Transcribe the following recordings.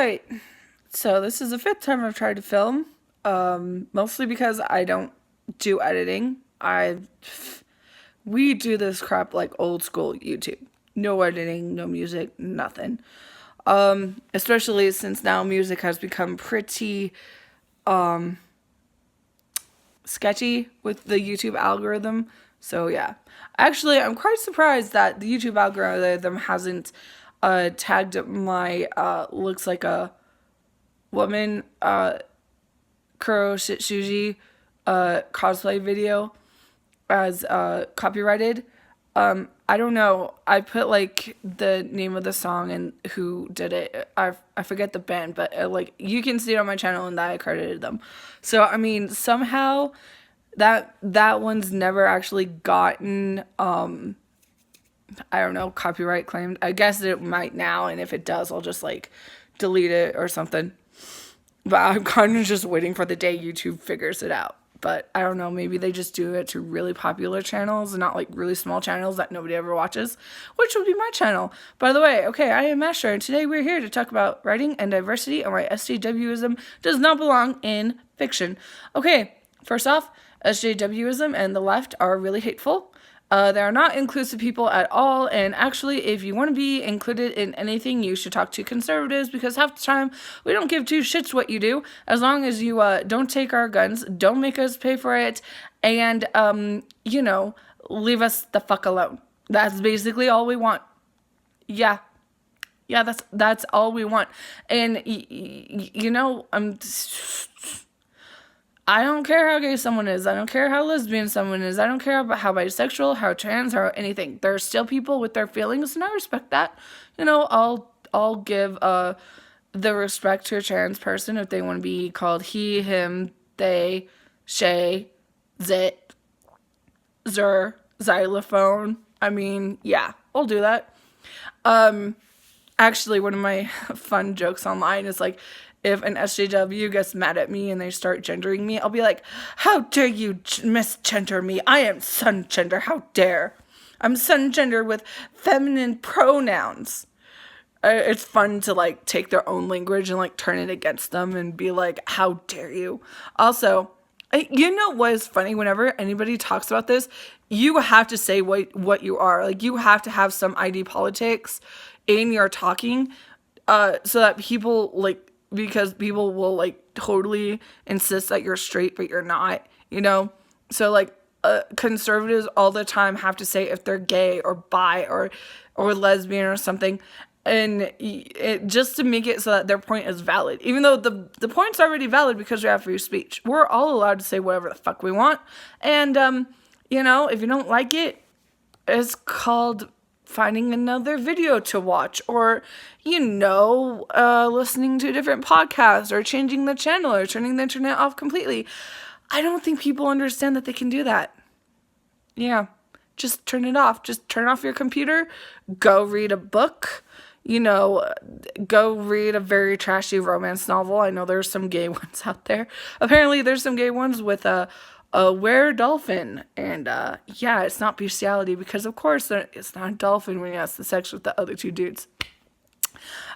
Alright, so this is the fifth time I've tried to film, mostly because I don't do editing. We do this crap like old school YouTube. No editing, no music, nothing. Especially since now music has become pretty sketchy with the YouTube algorithm. So yeah. Actually, I'm quite surprised that the YouTube algorithm hasn't tagged my looks like a woman Kuro Shitsuji cosplay video as copyrighted. I don't know. I put like the name of the song and who did it. I forget the band, but like you can see it on my channel and that I credited them. So I mean somehow that one's never actually gotten I don't know, copyright claimed. I guess it might now, and if it does, I'll just like delete it or something. But I'm kind of just waiting for the day YouTube figures it out. But I don't know, maybe they just do it to really popular channels and not like really small channels that nobody ever watches, which would be my channel. By the way, okay, I am Master, and today we're here to talk about writing and diversity and why SJWism does not belong in fiction. Okay, first off, SJWism and the left are really hateful. They are not inclusive people at all, and actually, if you want to be included in anything, you should talk to conservatives, because half the time, we don't give two shits what you do, as long as you don't take our guns, don't make us pay for it, and, leave us the fuck alone. That's basically all we want. Yeah. Yeah, that's all we want. And, I don't care how gay someone is. I don't care how lesbian someone is. I don't care about how bisexual, how trans, or anything. There are still people with their feelings, and I respect that. I'll give the respect to a trans person if they want to be called he, him, they, shay, zit, zer, xylophone. I mean, yeah, I'll do that. Actually, one of my fun jokes online is like, if an SJW gets mad at me and they start gendering me, I'll be like, how dare you misgender me? I am sun gender. How dare? I'm sun gender with feminine pronouns. It's fun to like take their own language and like turn it against them and be like, how dare you? Also, you know what is funny? Whenever anybody talks about this, you have to say what you are. Like, you have to have some ID politics in your talking, so that people like, because people will like totally insist that you're straight but you're not, so like conservatives all the time have to say if they're gay or bi or lesbian or something, and just to make it so that their point is valid, even though the point's already valid because we have free speech. We're all allowed to say whatever the fuck we want, and if you don't like it, it's called finding another video to watch, or listening to a different podcast, or changing the channel, or turning the internet off completely. I don't think people understand that they can do that. Yeah, just turn it off. Just turn off your computer, go read a book, go read a very trashy romance novel. I know there's some gay ones out there. Apparently there's some gay ones with a were dolphin, and yeah, it's not bestiality, because of course it's not a dolphin when he has the sex with the other two dudes.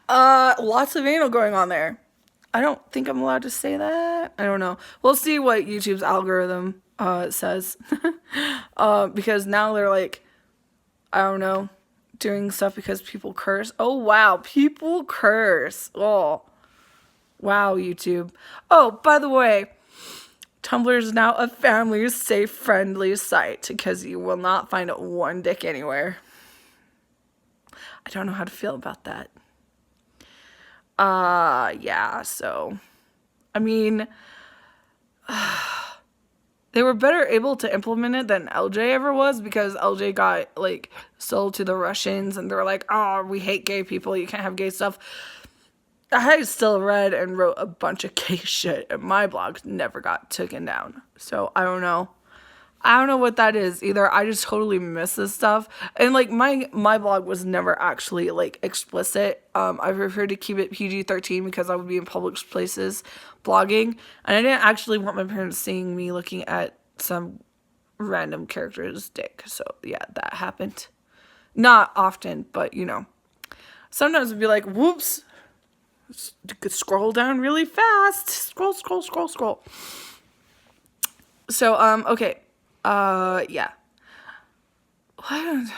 Lots of anal going on there. I don't think I'm allowed to say that. I don't know. We'll see what YouTube's algorithm says. Because now they're like, I don't know, doing stuff because people curse. Oh wow, people curse. Oh wow, YouTube. Oh, by the way, Tumblr is now a family safe, friendly site, because you will not find one dick anywhere. I don't know how to feel about that. Yeah, so, I mean, they were better able to implement it than LJ ever was, because LJ got, like, sold to the Russians, and they were like, oh, we hate gay people, you can't have gay stuff. I still read and wrote a bunch of gay shit, and my blog never got taken down. So I don't know. I don't know what that is. Either I just totally miss this stuff, and like my blog was never actually like explicit. I prefer to keep it PG-13 because I would be in public places blogging, and I didn't actually want my parents seeing me looking at some random character's dick. So yeah, that happened. Not often, but sometimes it'd be like, whoops. Scroll down really fast. Scroll. So, okay. Yeah. What?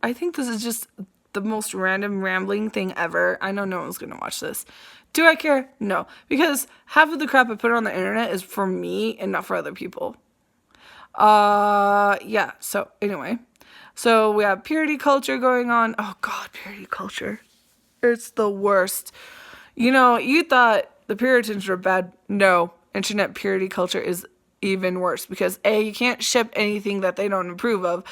I think this is just the most random rambling thing ever. I know no one's gonna watch this. Do I care? No. Because half of the crap I put on the internet is for me and not for other people. Yeah. So, anyway. So, we have purity culture going on. Oh, God, purity culture. It's the worst. You thought the Puritans were bad. No. Internet purity culture is even worse because A, you can't ship anything that they don't approve of.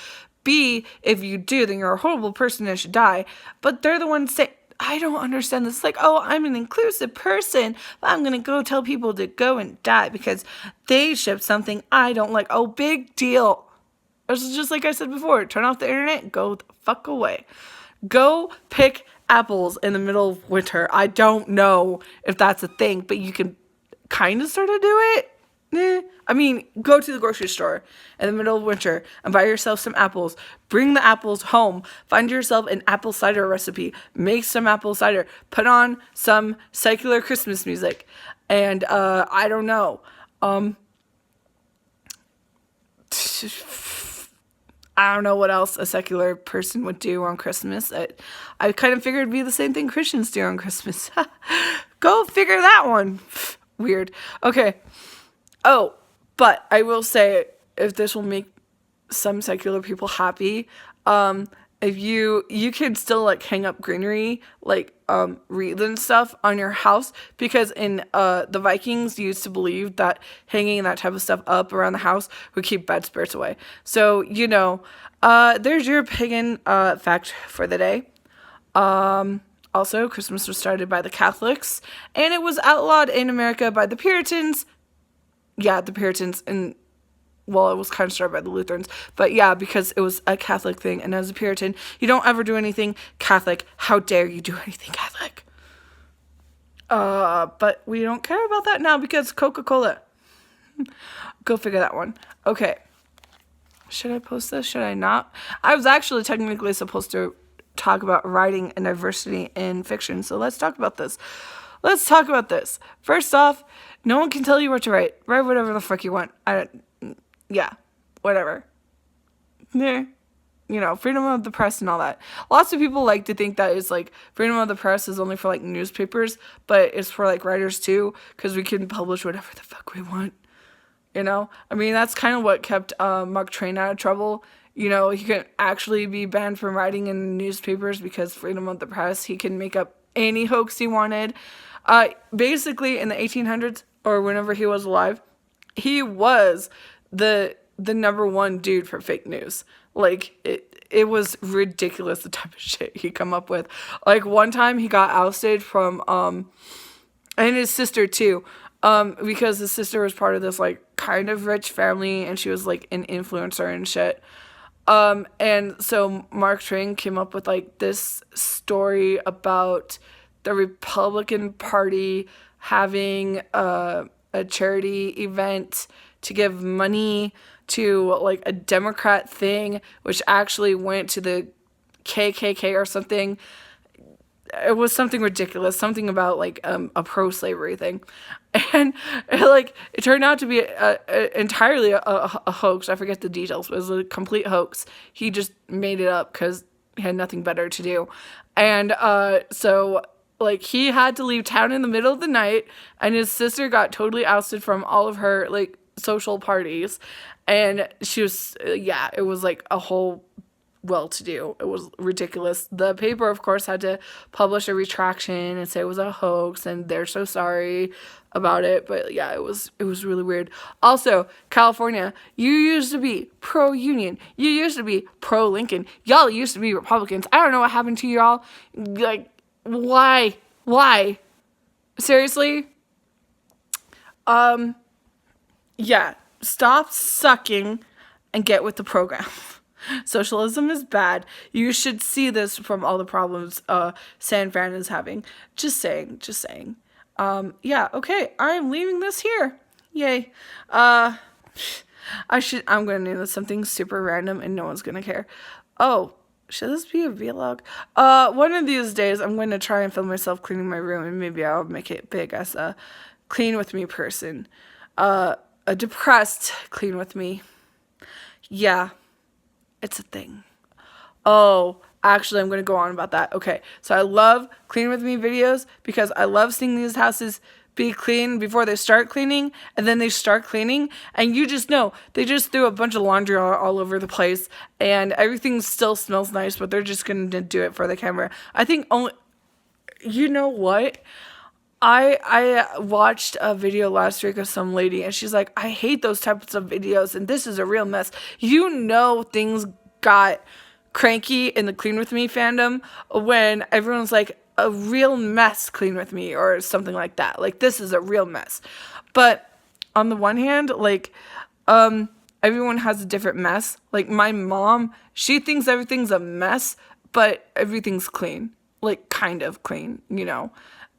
B, if you do, then you're a horrible person and should die. But they're the ones saying, I don't understand this. It's like, oh, I'm an inclusive person, but I'm going to go tell people to go and die because they shipped something I don't like. Oh, big deal. It's just like I said before, turn off the internet, go the fuck away. Go pick apples in the middle of winter. I don't know if that's a thing, but you can kind of sort of do it. I mean, go to the grocery store in the middle of winter and buy yourself some apples. Bring the apples home. Find yourself an apple cider recipe. Make some apple cider. Put on some secular Christmas music. And, I don't know. I don't know what else a secular person would do on Christmas. I kind of figured it'd be the same thing Christians do on Christmas. Go figure that one. Weird. Okay. Oh, but I will say, if this will make some secular people happy, if you can still like hang up greenery, like wreaths and stuff on your house, because in the Vikings used to believe that hanging that type of stuff up around the house would keep bad spirits away. So there's your pagan fact for the day. Also, Christmas was started by the Catholics, and it was outlawed in America by the Puritans. Yeah, the Puritans, and well, it was kind of started by the Lutherans, but yeah, because it was a Catholic thing, and as a Puritan, you don't ever do anything Catholic. How dare you do anything Catholic? But we don't care about that now because Coca-Cola. Go figure that one. Okay. Should I post this? Should I not? I was actually technically supposed to talk about writing and diversity in fiction, so let's talk about this. First off, no one can tell you what to write. Write whatever the fuck you want. Yeah, whatever. Freedom of the press and all that. Lots of people like to think that it's like freedom of the press is only for like newspapers, but it's for like writers too, because we can publish whatever the fuck we want. I mean, that's kind of what kept Mark Twain out of trouble. He can actually be banned from writing in newspapers because freedom of the press. He can make up any hoax he wanted. Basically, in the 1800s, or whenever he was alive, he was the number one dude for fake news. Like, it was ridiculous, the type of shit he come up with. Like, one time he got ousted from, and his sister too, because his sister was part of this, like, kind of rich family, and she was, like, an influencer and shit. And so Mark Twain came up with, like, this story about the Republican Party having a charity event to give money to like a Democrat thing, which actually went to the KKK or something. It was something ridiculous, something about like a pro-slavery thing, and it turned out to be entirely a hoax. I forget the details, but it was a complete hoax. He just made it up because he had nothing better to do, and so like he had to leave town in the middle of the night, and his sister got totally ousted from all of her like social parties, and she was it was like a whole well-to-do. It was ridiculous. The paper, of course, had to publish a retraction and say it was a hoax, and they're so sorry about it. But yeah, it was really weird. Also, California, you used to be pro-union. You used to be pro-Lincoln. Y'all used to be Republicans. I don't know what happened to y'all. Like, why? Seriously? Yeah. Stop sucking and get with the program. Socialism is bad. You should see this from all the problems San Fran is having. Just saying. Yeah, okay. I'm leaving this here. Yay. I'm gonna name this something super random and no one's gonna care. Oh, Should this be a vlog? One of these days I'm going to try and film myself cleaning my room, and maybe I'll make it big as a clean with me person. A depressed clean with me. Yeah, it's a thing. Oh, actually, I'm going to go on about that. Okay, so I love clean with me videos because I love seeing these houses be clean before they start cleaning, and then they start cleaning, and you just know they just threw a bunch of laundry all over the place, and everything still smells nice, but they're just going to do it for the camera. I think only, you know what? I watched a video last week of some lady, and she's like, I hate those types of videos, and this is a real mess. You know, things got cranky in the Clean With Me fandom when everyone's like, a real mess, clean with me, or something like that. Like, this is a real mess. But on the one hand, like, everyone has a different mess. Like, my mom, she thinks everything's a mess, but everything's clean. Like, kind of clean, you know.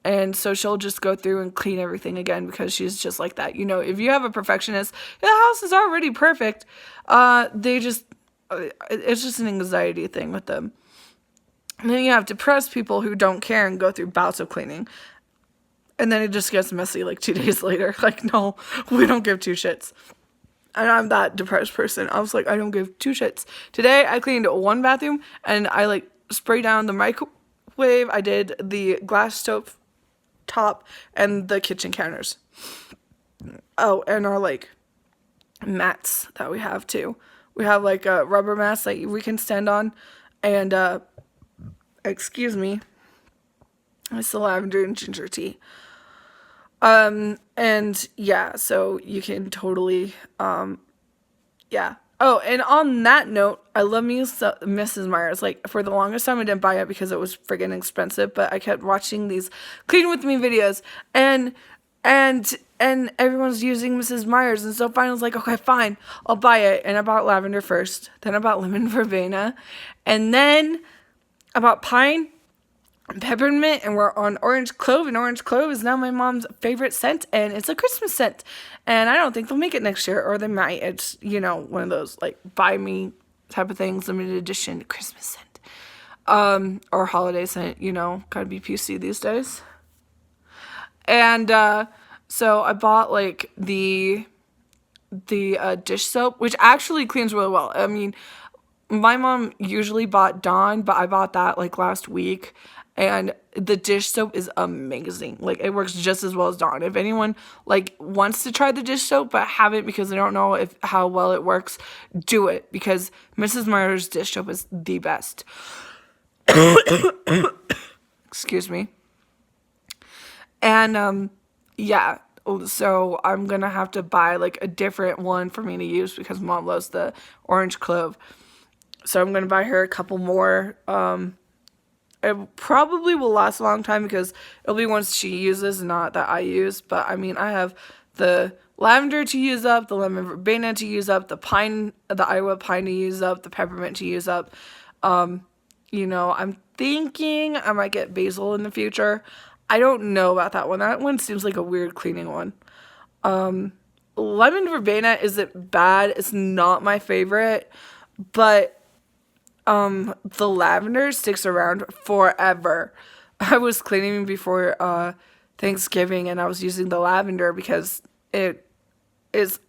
And so she'll just go through and clean everything again because she's just like that. You know, if you have a perfectionist, the house is already perfect. It's just an anxiety thing with them. And then you have depressed people who don't care and go through bouts of cleaning. And then it just gets messy like 2 days later. Like, no, we don't give two shits. And I'm that depressed person. I was like, I don't give two shits. Today, I cleaned one bathroom, and I, like, sprayed down the microwave. I did the glass stove top and the kitchen counters. Oh, and our, like, mats that we have, too. We have, like, a rubber mats that we can stand on. And, excuse me, it's the lavender and ginger tea. And yeah, so you can totally, yeah. Oh, and on that note, I love Mrs. Meyers. Like, for the longest time, I didn't buy it because it was friggin' expensive, but I kept watching these Clean With Me videos, and everyone's using Mrs. Meyers, and so finally I was like, okay, fine, I'll buy it. And I bought lavender first, then I bought lemon verbena, and then I bought pine and peppermint, and we're on orange clove, and orange clove is now my mom's favorite scent, and it's a Christmas scent, and I don't think they'll make it next year, or they might. It's, you know, one of those, like, buy me type of things, limited edition Christmas scent, or holiday scent, you know, gotta be PC these days. And so I bought, like, the dish soap, which actually cleans really well. I mean, my mom usually bought Dawn, but I bought that, like, last week, and the dish soap is amazing. Like, it works just as well as Dawn. If anyone, like, wants to try the dish soap but haven't because they don't know how well it works, do it, because Mrs. Meyer's dish soap is the best. Excuse me. And yeah, so I'm gonna have to buy, like, a different one for me to use because Mom loves the orange clove. So I'm going to buy her a couple more. It probably will last a long time because it'll be ones she uses, not that I use. But, I mean, I have the lavender to use up, the lemon verbena to use up, the Iowa pine to use up, the peppermint to use up. You know, I'm thinking I might get basil in the future. I don't know about that one. That one seems like a weird cleaning one. Lemon verbena isn't bad. It's not my favorite. But the lavender sticks around forever. I was cleaning before Thanksgiving, and I was using the lavender because it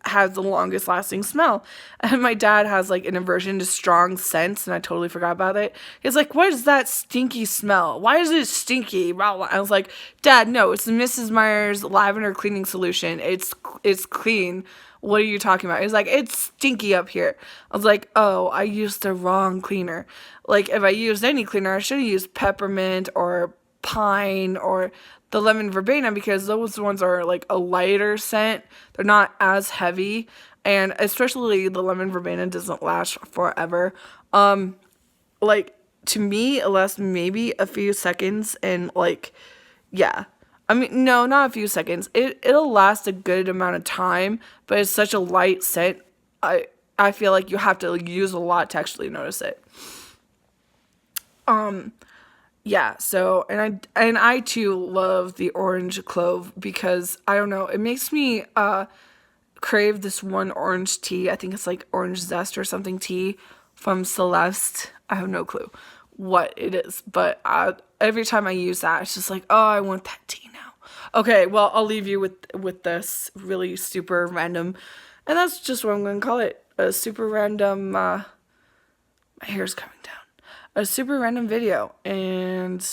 has the longest lasting smell. And my dad has, like, an aversion to strong scents, and I totally forgot about it. He's like, what is that stinky smell? Why is it stinky? I was like, Dad, no, it's Mrs. Meyer's lavender cleaning solution. It's clean. What are you talking about? He's like, it's stinky up here. I was like, oh, I used the wrong cleaner. Like, if I used any cleaner, I should have used peppermint or pine or the lemon verbena, because those ones are, like, a lighter scent. They're not as heavy, and especially the lemon verbena doesn't last forever. Like, to me, it lasts maybe a few seconds, and, like, yeah. I mean, no, not a few seconds. It'll last a good amount of time, but it's such a light scent. I feel like you have to, like, use a lot to actually notice it. Yeah, so, and I too love the orange clove because, I don't know, it makes me crave this one orange tea. I think it's like orange zest or something tea from Celeste. I have no clue what it is, but every time I use that, it's just like, oh, I want that tea now. Okay, well, I'll leave you with this really super random, and that's just what I'm going to call it, a super random, my hair's coming down, a super random video, and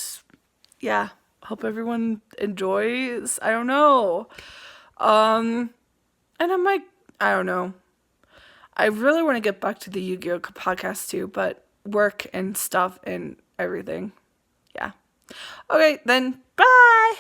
yeah, hope everyone enjoys. I don't know. And I don't know. I really want to get back to the Yu-Gi-Oh podcast too, but work and stuff and everything. Yeah. Okay, then bye.